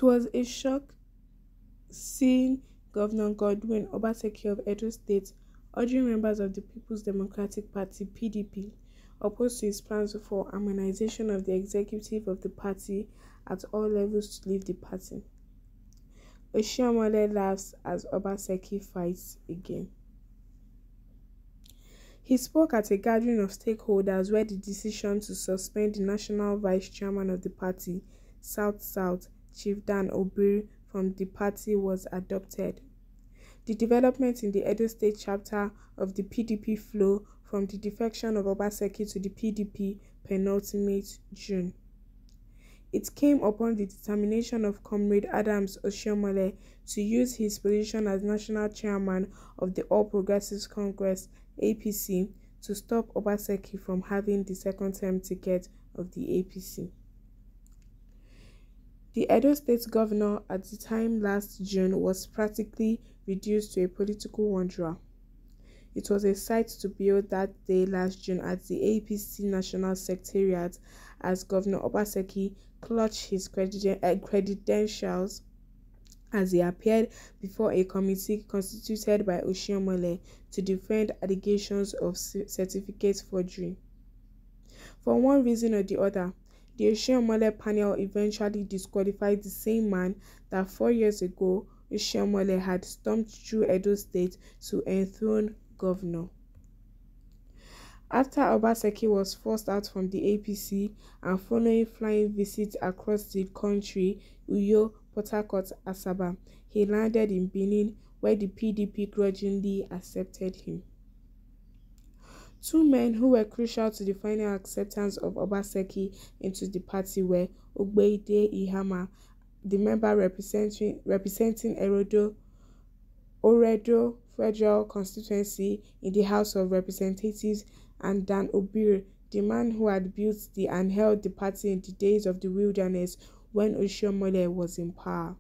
It was a shock seeing Governor Godwin Obaseki of Edo State urging members of the People's Democratic Party (PDP) opposed to his plans for harmonization of the executive of the party at all levels to leave the party. Oshiomole laughs as Obaseki fights again. He spoke at a gathering of stakeholders where the decision to suspend the national vice chairman of the party, South-South, Chief Dan Obiri, from the party was adopted. The development in the Edo State chapter of the PDP flow from the defection of Obaseki to the PDP penultimate June. It came upon the determination of Comrade Adams Oshiomole to use his position as national chairman of the All Progressives Congress (APC) to stop Obaseki from having the second-term ticket of the APC. The Edo State governor at the time last June was practically reduced to a political wanderer. It was a sight to behold that day last June at the APC National Secretariat as Governor Obaseki clutched his credentials as he appeared before a committee constituted by Oshiomole to defend allegations of certificate forgery. For one reason or the other, the Oshiomole panel eventually disqualified the same man that 4 years ago Oshiomole had stormed through Edo State to enthrone governor. After Obaseki was forced out from the APC and following flying visits across the country, Uyo, Port Harcourt, Asaba, he landed in Benin, where the PDP grudgingly accepted him. Two men who were crucial to the final acceptance of Obaseki into the party were Ogbeide Ihama, the member representing Oredo Federal Constituency in the House of Representatives, and Dan Obiri, the man who had built and held the party in the days of the wilderness when Oshiomole was in power.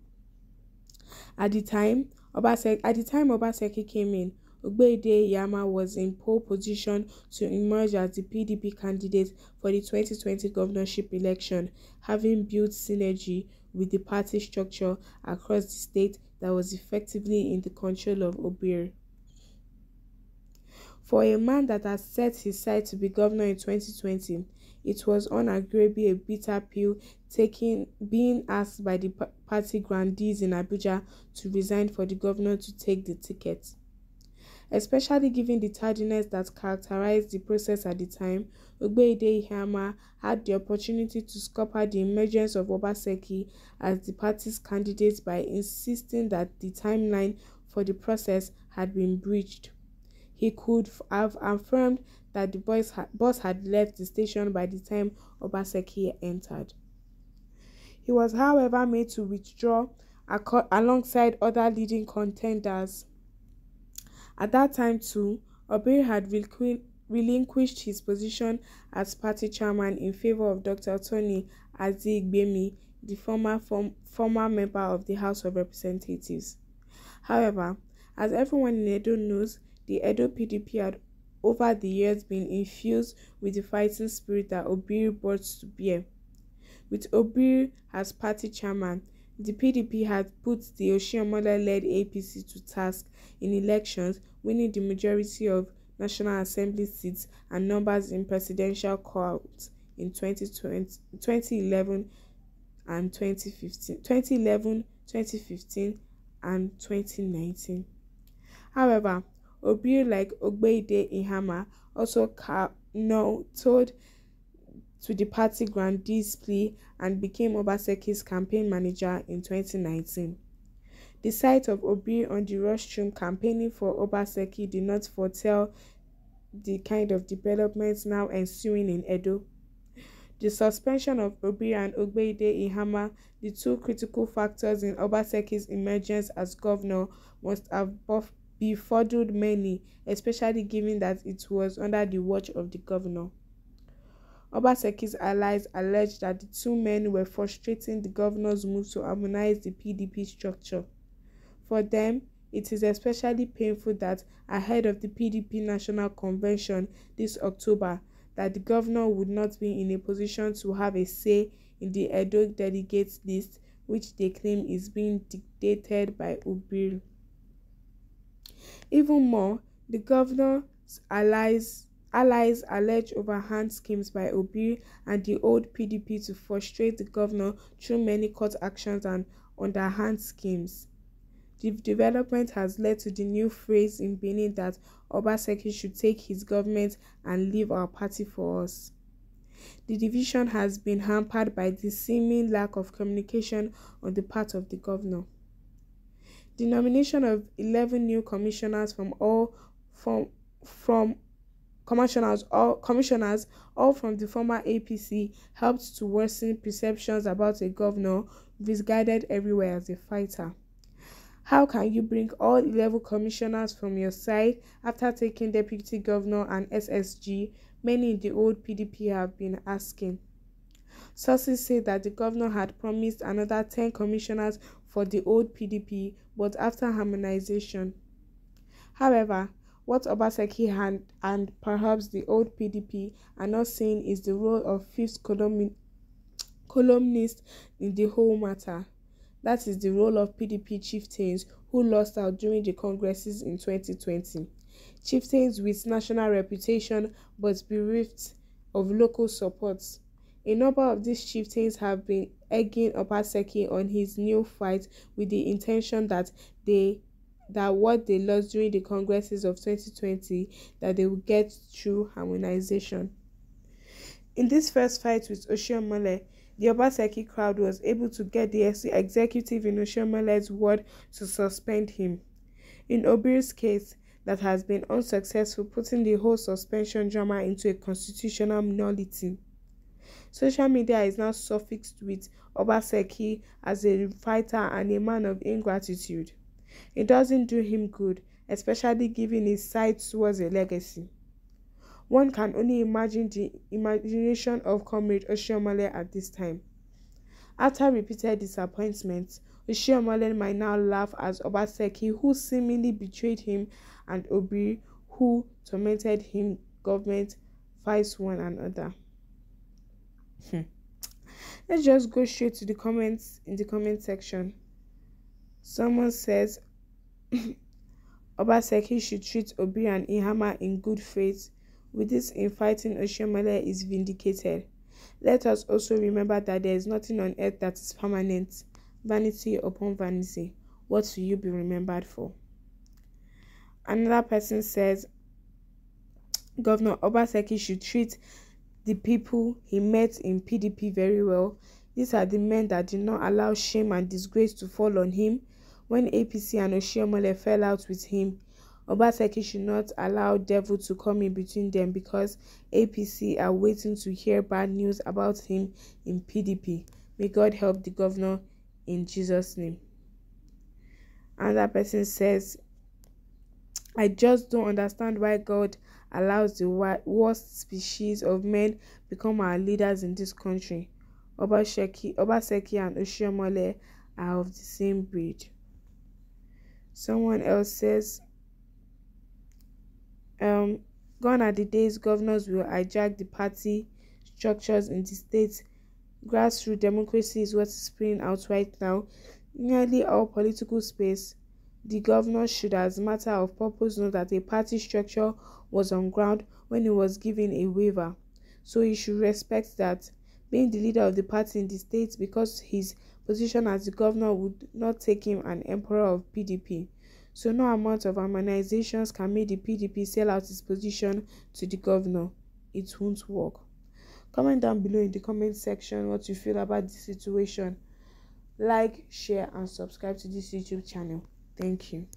At the time Obaseki came in, Ogbeide Yama was in pole position to emerge as the PDP candidate for the 2020 governorship election, having built synergy with the party structure across the state that was effectively in the control of Obiri. For a man that had set his sight to be governor in 2020, it was unarguably a bitter pill being asked by the party grandees in Abuja to resign for the governor to take the ticket. Especially given the tardiness that characterized the process at the time, Ogbeide Ihama had the opportunity to scupper the emergence of Obaseki as the party's candidate by insisting that the timeline for the process had been breached. He could have affirmed that the boss had left the station by the time Obaseki entered. He was, however, made to withdraw alongside other leading contenders. At that time, too, Obiri had relinquished his position as party chairman in favor of Dr. Tony Azigbemi, the former member of the House of Representatives. However, as everyone in Edo knows, the Edo PDP had over the years been infused with the fighting spirit that Obiri brought to bear. With Obiri as party chairman, the PDP had put the Oshiomole-led APC to task in elections, winning the majority of National Assembly seats and numbers in presidential courts in 2011 and 2015, and 2019. However, Obiri, like Ogbeide Ihama, also kowtowed to the party grandees' plea and became Obaseki's campaign manager in 2019. The sight of Obiri on the rostrum campaigning for Obaseki did not foretell the kind of developments now ensuing in Edo. The suspension of Obiri and Ogbeide Ihama, the two critical factors in Obaseki's emergence as governor, must have befuddled many, especially given that it was under the watch of the governor. Obaseki's allies alleged that the two men were frustrating the governor's move to harmonize the PDP structure. For them, it is especially painful that ahead of the PDP National Convention this October, that the governor would not be in a position to have a say in the Edo delegates list, which they claim is being dictated by Obiri. Even more, the governor's allies allege overhand schemes by Obi and the old PDP to frustrate the governor through many court actions and underhand schemes. The development has led to the new phrase in Benin that Obaseki should take his government and leave our party for us. The division has been hampered by the seeming lack of communication on the part of the governor. The nomination of 11 new commissioners from commissioners, all from the former APC, helped to worsen perceptions about a governor regarded everywhere as a fighter. How can you bring all 11 commissioners from your side after taking deputy governor and SSG? Many in the old PDP have been asking. Sources say that the governor had promised another 10 commissioners for the old PDP, but after harmonization. However, what Obaseki and perhaps the old PDP are not seeing is the role of fifth columnist in the whole matter. That is the role of PDP chieftains who lost out during the congresses in 2020. Chieftains with national reputation but bereft of local support. A number of these chieftains have been egging Obaseki on his new fight with the intention that what they lost during the congresses of 2020, that they will get through harmonization. In this first fight with Oshiomole, the Obaseki crowd was able to get the executive in Oshiomole's ward to suspend him. In Obiri's case, that has been unsuccessful, putting the whole suspension drama into a constitutional nullity. Social media is now suffixed with Obaseki as a fighter and a man of ingratitude. It doesn't do him good, especially given his side towards a legacy. One can only imagine the imagination of Comrade Oshiomole at this time. After repeated disappointments, Oshiomole might now laugh as Obaseki, who seemingly betrayed him, and Obi, who tormented him, government, fights one another. Let's just go straight to the comments in the comment section. Someone says Obaseki should treat Obi and Ihama in good faith. With this infighting, Oshiomole is vindicated. Let us also remember that there is nothing on earth that is permanent. Vanity upon vanity. What will you be remembered for? Another person says Governor Obaseki should treat the people he met in PDP very well. These are the men that did not allow shame and disgrace to fall on him. When APC and Oshiomole fell out with him, Obaseki should not allow devil to come in between them, because APC are waiting to hear bad news about him in PDP. May God help the governor in Jesus' name. Another person says, I just don't understand why God allows the worst species of men become our leaders in this country. Obaseki and Oshiomole are of the same breed. Someone else says, gone are the days governors will hijack the party structures in the state. Grassroots democracy is what is playing out right now. Nearly all political space, the governor should, as a matter of purpose, know that a party structure was on ground when he was given a waiver. So he should respect that, being the leader of the party in the state, because his position as the governor would not take him an emperor of PDP. So no amount of harmonizations can make the PDP sell out its position to the governor. It won't work. Comment down below in the comment section what you feel about this situation. Like, share, and subscribe to this YouTube channel. Thank you.